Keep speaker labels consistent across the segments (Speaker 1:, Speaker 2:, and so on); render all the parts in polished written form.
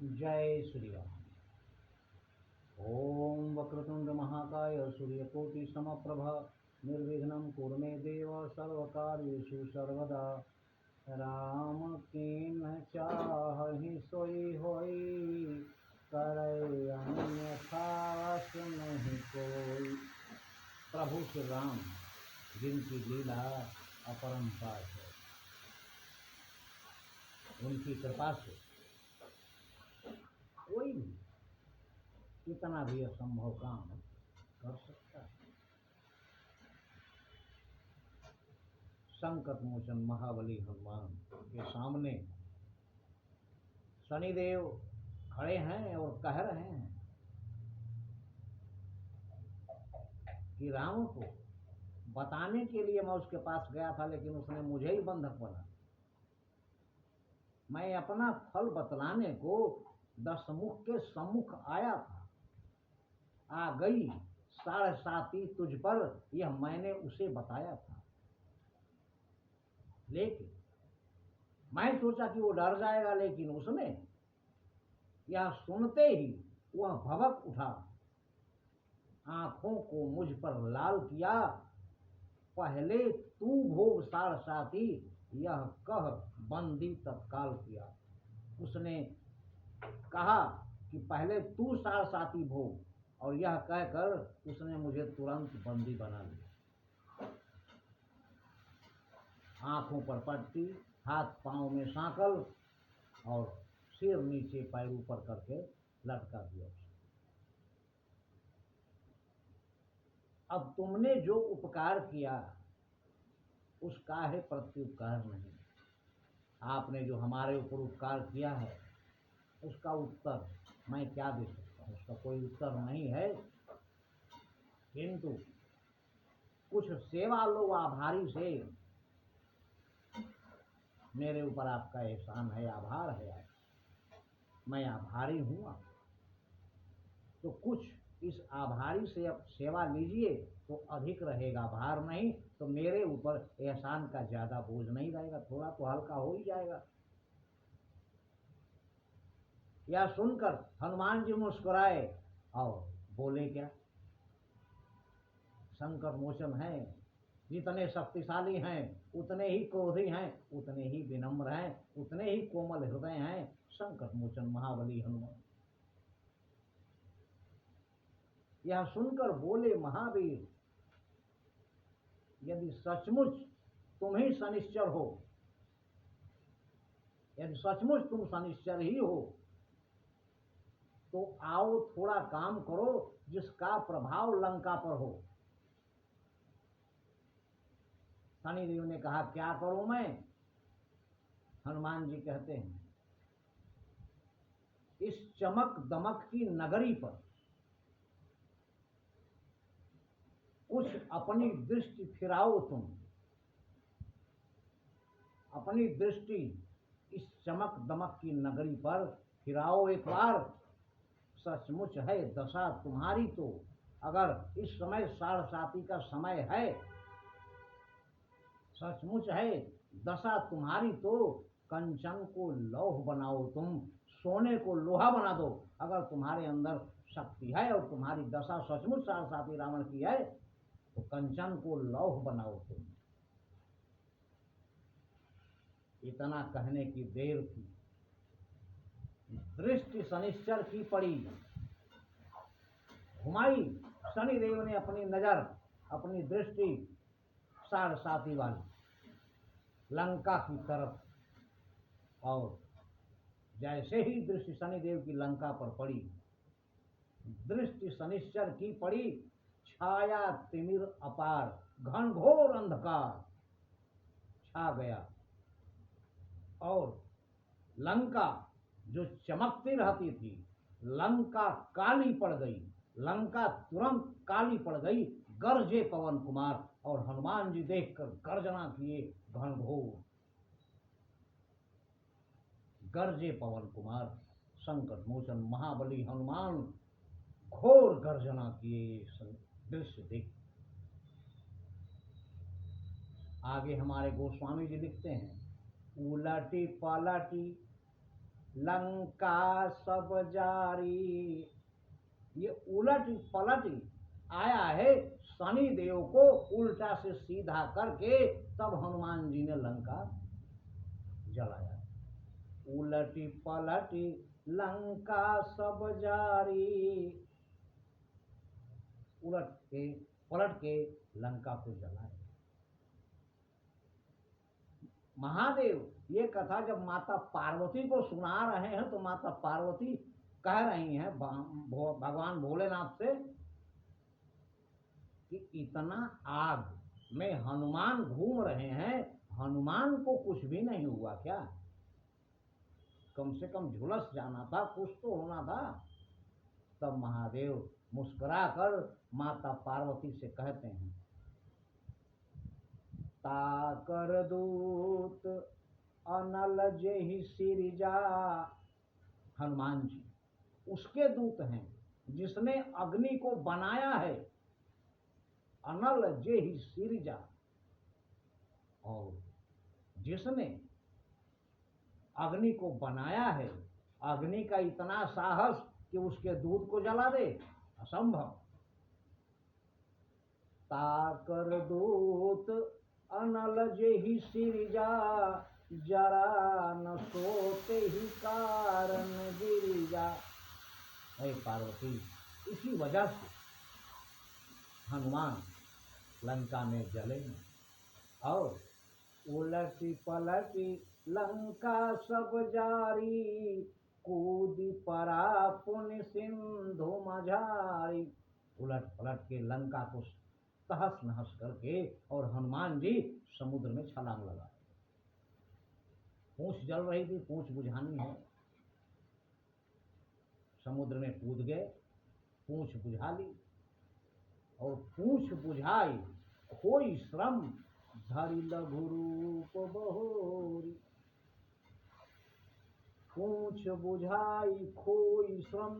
Speaker 1: जय श्री राम। ओम वक्रतुंड महाकाय सूर्यकोटि समप्रभा निर्विघ्नं कुरु मे देव सर्वकार्येषु सर्वदा। राम कीन चाहि सोई होई करे अन्यथा वश नहीं कोई। प्रभु श्री राम जिनकी लीला अपरंपार है, उनकी कृपा से कोई भी कितना भी असंभव काम कर सकता है। संकट मोचन महाबली हनुमान के सामने शनिदेव खड़े हैं और कह रहे हैं कि राम को बताने के लिए मैं उसके पास गया था, लेकिन उसने मुझे ही बंधक बना। मैं अपना फल बतलाने को दशमुख के सम्मुख आया था। आ गई 7.5 तुझ पर, यह मैंने उसे बताया था, लेकिन मैं सोचा कि वो डर जाएगा, लेकिन उसने यह सुनते ही वह भड़क उठा, आंखों को मुझ पर लाल किया। पहले तू भोग 7.5, यह कह बंदी तत्काल किया। उसने कहा कि पहले तू 7.5 भोग, और यह कहकर उसने मुझे तुरंत बंदी बना लिया। आंखों पर पट्टी, हाथ पांव में सांकल और सिर नीचे पैर ऊपर करके लटका दिया। अब तुमने जो उपकार किया उसका है प्रत्युपकार नहीं। आपने जो हमारे ऊपर उपकार किया है उसका उत्तर मैं क्या दे सकता हूँ, उसका कोई उत्तर नहीं है। किंतु कुछ सेवा लो आभारी से, मेरे ऊपर आपका एहसान है, आभार है आप, मैं आभारी हूँ आप। तो कुछ इस आभारी से अब सेवा लीजिए तो अधिक रहेगा, भार नहीं तो मेरे ऊपर एहसान का ज्यादा बोझ नहीं रहेगा, थोड़ा तो हल्का हो ही जाएगा। यह सुनकर हनुमान जी मुस्कुराए और बोले क्या, संकट मोचन है, जितने शक्तिशाली हैं उतने ही क्रोधी हैं, उतने ही विनम्र हैं, उतने ही कोमल हृदय हैं संकट मोचन महाबली हनुमान। यह सुनकर बोले महावीर, यदि सचमुच तुम ही शनिश्चर हो, यदि सचमुच तुम शनिश्चर ही हो तो आओ थोड़ा काम करो जिसका प्रभाव लंका पर हो। शनिदेव ने कहा क्या करूं मैं? हनुमान जी कहते हैं इस चमक दमक की नगरी पर कुछ अपनी दृष्टि फिराओ तुम, अपनी दृष्टि इस चमक दमक की नगरी पर फिराओ एक बार। सचमुच है दशा तुम्हारी तो, अगर इस समय 7.5 का समय है, सचमुच है दशा तुम्हारी तो कंचन को लौह बनाओ तुम, सोने को लोहा बना दो। अगर तुम्हारे अंदर शक्ति है और तुम्हारी दशा सचमुच 7.5 रावण की है तो कंचन को लौह बनाओ तुम। इतना कहने की देर थी, दृष्टि शनिश्चर की पड़ी, घुमाई। शनिदेव ने अपनी नजर, अपनी दृष्टि 7.5 वाली लंका की तरफ, और जैसे ही दृष्टि शनिदेव की लंका पर पड़ी, दृष्टि शनिश्चर की पड़ी, छाया तिमिर अपार, घनघोर अंधकार छा गया और लंका जो चमकती रहती थी, लंका काली पड़ गई। लंका तुरंत काली पड़ गई। गरजे पवन कुमार, और हनुमान जी देखकर गर्जना किए घनघोर। गरजे पवन कुमार, संकट मोचन महाबली हनुमान घोर गर्जना किए दृश्य देख। आगे हमारे गोस्वामी जी लिखते हैं, उलटी पलटी लंका सब जारी। ये उलट पलट आया है, शनि देव को उल्टा से सीधा करके तब हनुमान जी ने लंका जलाया। उलटी पलटी लंका सब जारी, उलट के पलट के लंका को जलाया। महादेव ये कथा जब माता पार्वती को सुना रहे हैं तो माता पार्वती कह रही हैं भगवान भोलेनाथ से कि इतना आग में हनुमान घूम रहे हैं, हनुमान को कुछ भी नहीं हुआ क्या? कम से कम झुलस जाना था, कुछ तो होना था। तब महादेव मुस्कुराकर माता पार्वती से कहते हैं, ताकर दूत अनल जेहि सिरजा। हनुमान जी उसके दूत हैं जिसने अग्नि को बनाया है। अनल जेहि सिरजा, और जिसने अग्नि को बनाया है, अग्नि का इतना साहस कि उसके दूध को जला दे, असंभव। ताकर दूत अनल जेहि सिरजा, जरा न सोते ही कारण गिरिजा। हे पार्वती, इसी वजह से हनुमान लंका में जलेंगे। और उलटी पलटी लंका सब जारी, कूदी परा पुण्य सिंधु मझारी। उलट पलट के लंका को तहस नहस करके और हनुमान जी समुद्र में छलांग लगा। पूंछ जल रही थी, पूंछ बुझानी है, समुद्र में कूद गए, पूंछ बुझा ली। और पूंछ बुझाई खोई श्रम, धरि लघु रूप बहोरी। पूंछ बुझाई खोई श्रम,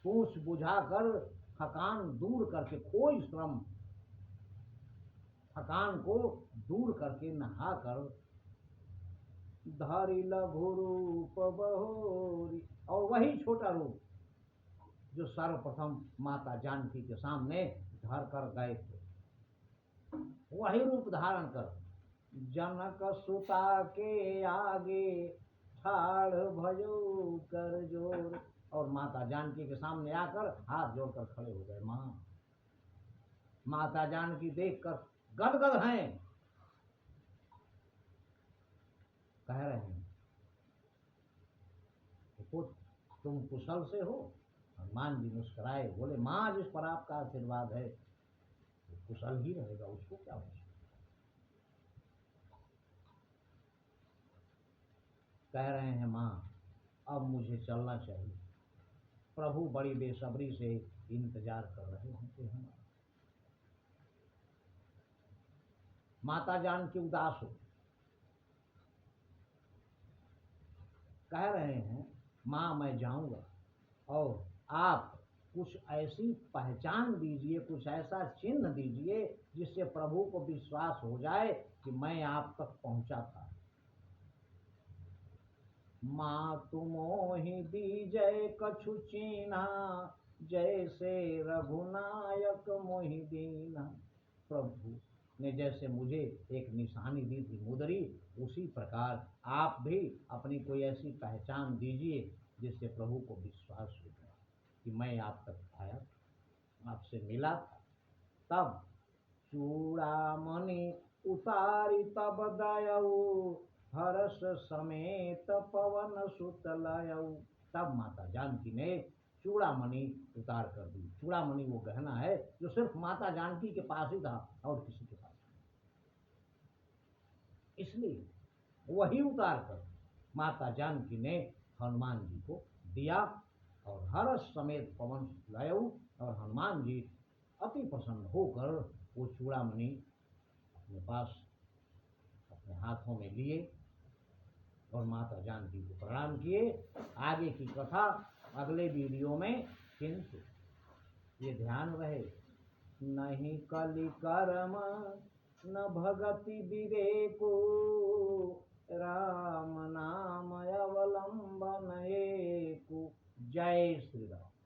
Speaker 1: पूंछ बुझाकर थकान दूर करके, खोई श्रम थकान को दूर करके नहाकर, धरि लघु रूप बहोरी। और वही छोटा रूप जो सर्वप्रथम माता जानकी के सामने धर कर गए थे, वही रूप धारण कर जनक सुता के आगे ठाड़ भयो कर जोर। और माता जानकी के सामने आकर हाथ जोड़कर खड़े हो गए। माता जानकी देखकर गदगद हैं, कह रहे हैं, पुत्र तुम कुशल से हो? हनुमान जी मुस्कुराए, बोले माँ जिस पर आपका आशीर्वाद है वो कुशल ही रहेगा, उसको क्या हो। कह रहे हैं माँ अब मुझे चलना चाहिए, प्रभु बड़ी बेसब्री से इंतजार कर रहे होते हैं। माता जानकी उदास हो, कह रहे हैं माँ मैं जाऊंगा और आप कुछ ऐसी पहचान दीजिए, कुछ ऐसा चिन्ह दीजिए जिससे प्रभु को विश्वास हो जाए कि मैं आप तक पहुंचा था। माँ तुमोहि दीजय कछु चीन्हा, जैसे रघुनायक मोहि दीन्हा। प्रभु ने जैसे मुझे एक निशानी दी थी मुदरी, उसी प्रकार आप भी अपनी कोई ऐसी पहचान दीजिए जिससे प्रभु को विश्वास हो जाए कि मैं आप तक आया, आपसे मिला था। तब चूड़ामणि उतारी तब दयऊ, हर्ष समेत पवन सुत लयऊ। तब माता जानकी ने चूड़ामणि उतार कर दी। चूड़ामणि वो गहना है जो सिर्फ माता जानकी के पास ही था और किसी के पास नहीं। इसलिए वही उतार कर माता जानकी ने हनुमान जी को दिया और हर्ष समेत पवन सुत लयऊ। और हनुमान जी अति प्रसन्न होकर वो चूड़ामणि अपने पास अपने हाथों में लिए और माता जानकी को प्रणाम किए। आगे की कथा अगले वीडियो में, किंतु ये ध्यान रहे नहीं कलि कर्म न भगति विवेको, राम नाम अवलंबन एकु। जय श्री राम।